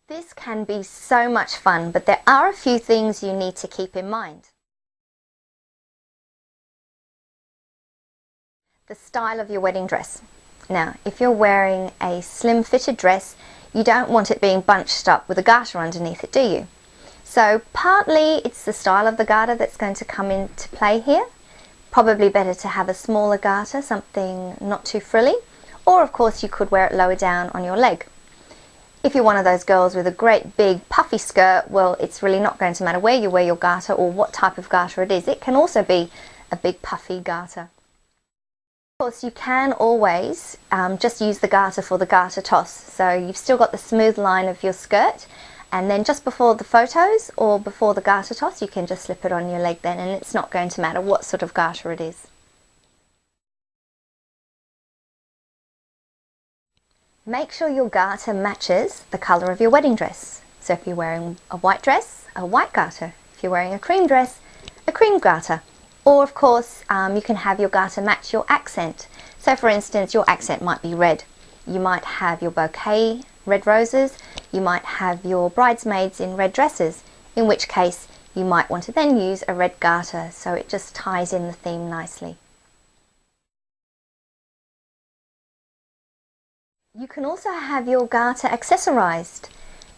This can be so much fun, but there are a few things you need to keep in mind. The style of your wedding dress. Now, if you're wearing a slim fitted dress, you don't want it being bunched up with a garter underneath it, do you? So partly it's the style of the garter that's going to come into play here. Probably better to have a smaller garter, something not too frilly, or of course you could wear it lower down on your leg. If you're one of those girls with a great big puffy skirt, well, it's really not going to matter where you wear your garter or what type of garter it is. It can also be a big puffy garter. Of course, you can always just use the garter for the garter toss. So you've still got the smooth line of your skirt, and then just before the photos or before the garter toss, you can just slip it on your leg then, and it's not going to matter what sort of garter it is. Make sure your garter matches the colour of your wedding dress. So if you're wearing a white dress, a white garter. If you're wearing a cream dress, a cream garter. Or of course, you can have your garter match your accent. So for instance, your accent might be red. You might have your bouquet red roses. You might have your bridesmaids in red dresses, in which case you might want to then use a red garter so it just ties in the theme nicely. You can also have your garter accessorized.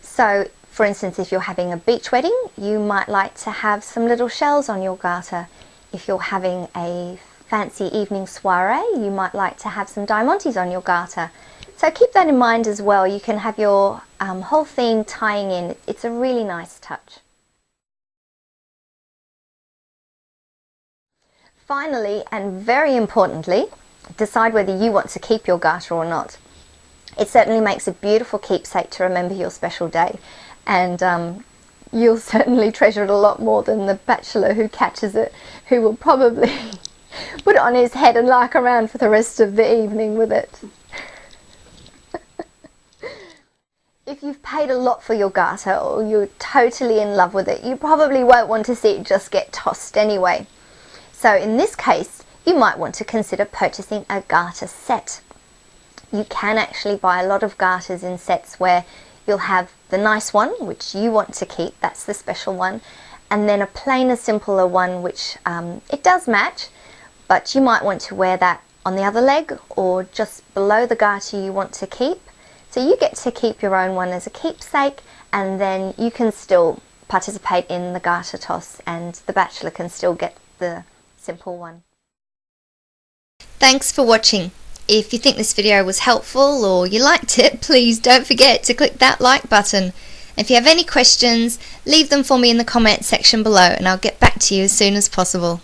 So for instance, if you're having a beach wedding, you might like to have some little shells on your garter. If you're having a fancy evening soiree, you might like to have some diamantes on your garter. So keep that in mind as well. You can have your whole theme tying in. It's a really nice touch. Finally, and very importantly, decide whether you want to keep your garter or not. It certainly makes a beautiful keepsake to remember your special day, and you'll certainly treasure it a lot more than the bachelor who catches it, who will probably put it on his head and lark around for the rest of the evening with it. If you've paid a lot for your garter or you're totally in love with it, you probably won't want to see it just get tossed anyway. So in this case, you might want to consider purchasing a garter set. You can actually buy a lot of garters in sets where you'll have the nice one, which you want to keep, that's the special one, and then a plainer, simpler one, which it does match, but you might want to wear that on the other leg or just below the garter you want to keep. So you get to keep your own one as a keepsake, and then you can still participate in the garter toss, and the bachelor can still get the simple one. Thanks for watching. If you think this video was helpful or you liked it, please don't forget to click that like button. If you have any questions, leave them for me in the comment section below and I'll get back to you as soon as possible.